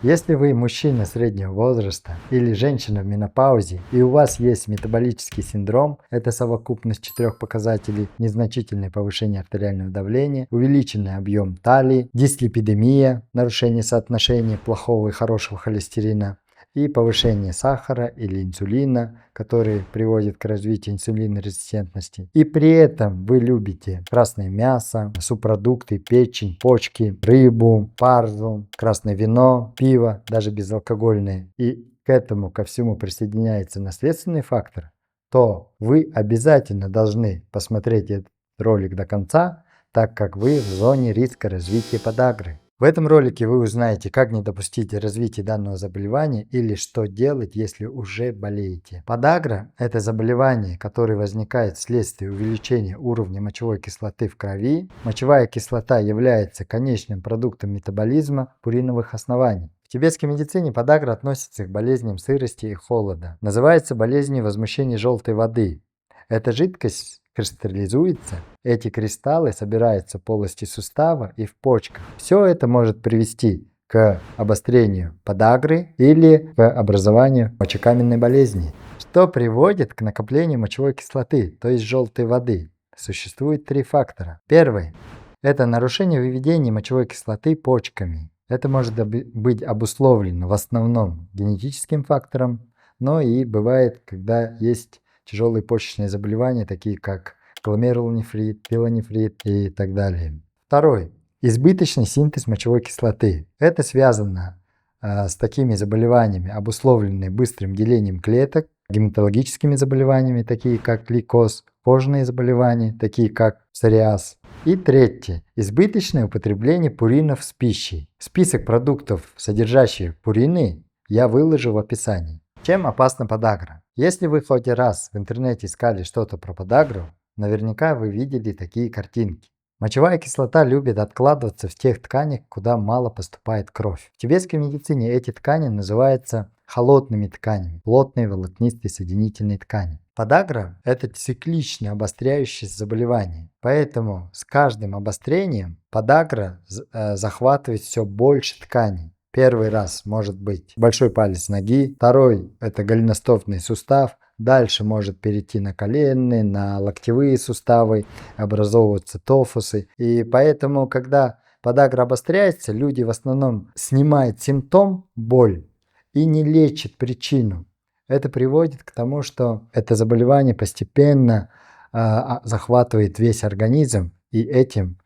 Если вы мужчина среднего возраста или женщина в менопаузе и у вас есть метаболический синдром, это совокупность 4 показателей: незначительное повышение артериального давления, увеличенный объем талии, дислипидемия, нарушение соотношения плохого и хорошего холестерина, и повышение сахара или инсулина, который приводит к развитию инсулинорезистентности. И при этом вы любите красное мясо, субпродукты, печень, почки, рыбу, паржу, красное вино, пиво, даже безалкогольное. И к этому ко всему присоединяется наследственный фактор, то вы обязательно должны посмотреть этот ролик до конца, так как вы в зоне риска развития подагры. В этом ролике вы узнаете, как не допустить развития данного заболевания или что делать, если уже болеете. Подагра – это заболевание, которое возникает вследствие увеличения уровня мочевой кислоты в крови. Мочевая кислота является конечным продуктом метаболизма пуриновых оснований. В тибетской медицине подагра относится к болезням сырости и холода. Называется болезнью возмущения желтой воды. Эта жидкость кристаллизуется, эти кристаллы собираются в полости сустава и в почках. Все это может привести к обострению подагры или к образованию мочекаменной болезни, что приводит к накоплению мочевой кислоты, то есть желтой воды. Существует 3 фактора. Первый – это нарушение выведения мочевой кислоты почками. Это может быть обусловлено в основном генетическим фактором, но и бывает, когда есть тяжелые почечные заболевания, такие как гломерулонефрит, пилонефрит и так далее. Второй – избыточный синтез мочевой кислоты. Это связано с такими заболеваниями, обусловленными быстрым делением клеток, гематологическими заболеваниями, такие как лейкоз, кожные заболевания, такие как псориаз. И третье – избыточное употребление пуринов с пищей. Список продуктов, содержащих пурины, я выложу в описании. Чем опасна подагра? Если вы хоть раз в интернете искали что-то про подагру, наверняка вы видели такие картинки. Мочевая кислота любит откладываться в тех тканях, куда мало поступает кровь. В тибетской медицине эти ткани называются холодными тканями, плотные волокнистые соединительные ткани. Подагра – это циклично обостряющееся заболевание, поэтому с каждым обострением подагра захватывает все больше тканей. Первый раз может быть большой палец ноги, второй – это голеностопный сустав, дальше может перейти на коленные, на локтевые суставы, образовываться тофусы. И поэтому, когда подагра обостряется, люди в основном снимают симптом, боль, и не лечат причину. Это приводит к тому, что это заболевание постепенно захватывает весь организм, и этим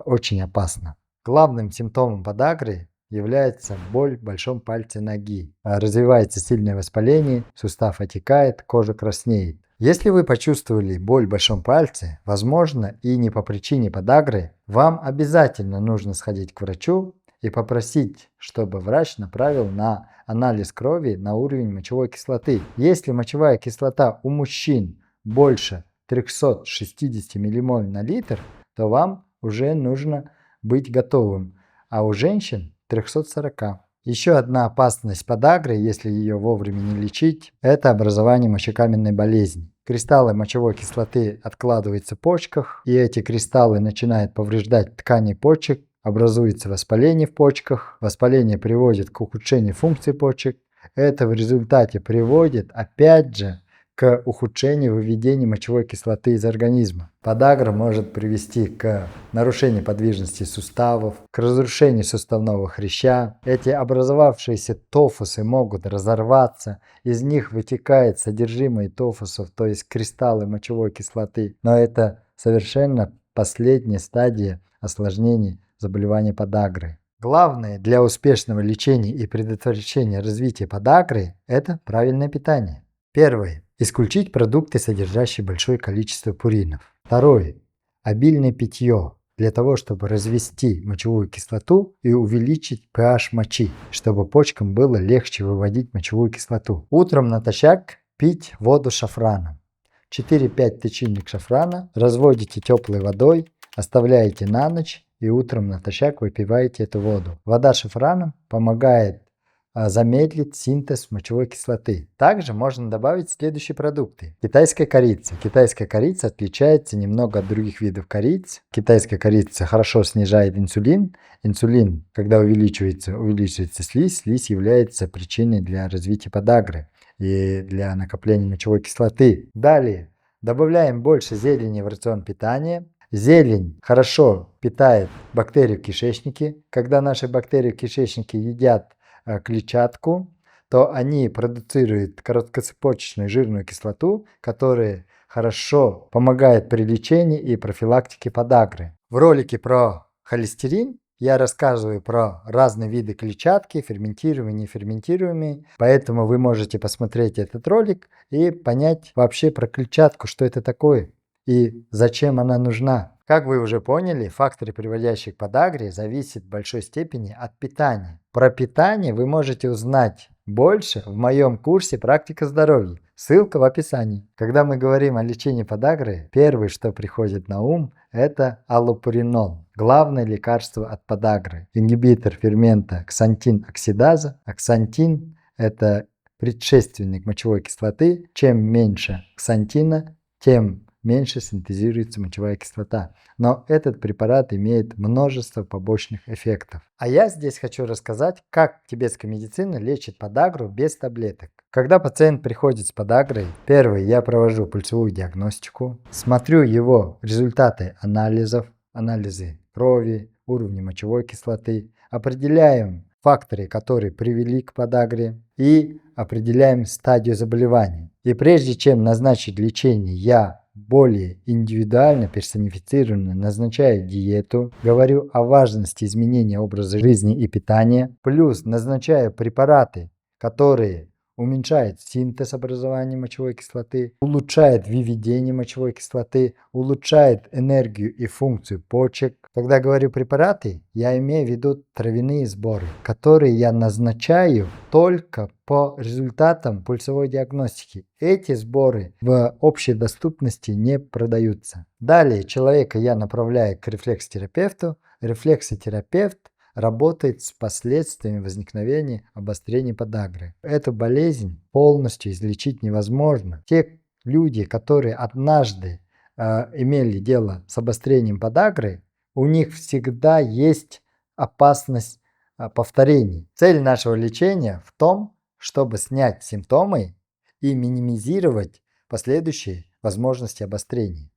очень опасно. Главным симптомом подагры является боль в большом пальце ноги. Развивается сильное воспаление, сустав отекает, кожа краснеет. Если вы почувствовали боль в большом пальце, возможно, и не по причине подагры, вам обязательно нужно сходить к врачу и попросить, чтобы врач направил на анализ крови на уровень мочевой кислоты. Если мочевая кислота у мужчин больше 360 ммоль на литр, то вам уже нужно быть готовым, а у женщин 340. Еще одна опасность подагры, если ее вовремя не лечить, это образование мочекаменной болезни. Кристаллы мочевой кислоты откладываются в почках, и эти кристаллы начинают повреждать ткани почек, образуется воспаление в почках, воспаление приводит к ухудшению функции почек, это в результате приводит опять же к ухудшению выведения мочевой кислоты из организма. Подагра может привести к нарушению подвижности суставов, к разрушению суставного хряща. Эти образовавшиеся тофусы могут разорваться, из них вытекает содержимое тофусов, то есть кристаллы мочевой кислоты. Но это совершенно последняя стадия осложнений заболевания подагры. Главное для успешного лечения и предотвращения развития подагры – это правильное питание. Первое. Исключить продукты, содержащие большое количество пуринов. Второе. Обильное питье для того, чтобы развести мочевую кислоту и увеличить pH мочи, чтобы почкам было легче выводить мочевую кислоту. Утром натощак пить воду с шафраном. 4-5 тычинок шафрана разводите теплой водой, оставляете на ночь и утром натощак выпиваете эту воду. Вода с шафраном помогает замедлит синтез мочевой кислоты. Также можно добавить следующие продукты. Китайская корица. Китайская корица отличается немного от других видов кориц. Китайская корица хорошо снижает инсулин. Инсулин, когда увеличивается слизь, слизь является причиной для развития подагры и для накопления мочевой кислоты. Далее добавляем больше зелени в рацион питания. Зелень хорошо питает бактерии в кишечнике. Когда наши бактерии в кишечнике едят клетчатку, то они продуцируют короткоцепочечную жирную кислоту, которая хорошо помогает при лечении и профилактике подагры. В ролике про холестерин я рассказываю про разные виды клетчатки, ферментируемые и неферментируемые, поэтому вы можете посмотреть этот ролик и понять вообще про клетчатку, что это такое и зачем она нужна. Как вы уже поняли, факторы, приводящие к подагре, зависят в большой степени от питания. Про питание вы можете узнать больше в моем курсе «Практика здоровья». Ссылка в описании. Когда мы говорим о лечении подагры, первое, что приходит на ум, это аллопуринол. Главное лекарство от подагры. Ингибитор фермента ксантин-оксидаза. Ксантин – это предшественник мочевой кислоты. Чем меньше ксантина, тем меньше синтезируется мочевая кислота. Но этот препарат имеет множество побочных эффектов. А я здесь хочу рассказать, как тибетская медицина лечит подагру без таблеток. Когда пациент приходит с подагрой, первый, я провожу пульсовую диагностику, смотрю его результаты анализов, анализы крови, уровня мочевой кислоты, определяем факторы, которые привели к подагре, и определяем стадию заболевания. И прежде чем назначить лечение, я более индивидуально, персонифицированно назначаю диету, говорю о важности изменения образа жизни и питания, плюс назначаю препараты, которые уменьшают синтез образования мочевой кислоты, улучшает выведение мочевой кислоты, улучшает энергию и функцию почек. Когда говорю препараты, я имею в виду травяные сборы, которые я назначаю только по результатам пульсовой диагностики. Эти сборы в общей доступности не продаются. Далее человека я направляю к рефлексотерапевту. Рефлексотерапевт работает с последствиями возникновения обострения подагры. Эту болезнь полностью излечить невозможно. Те люди, которые однажды имели дело с обострением подагры, у них всегда есть опасность повторений. Цель нашего лечения в том, чтобы снять симптомы и минимизировать последующие возможности обострения.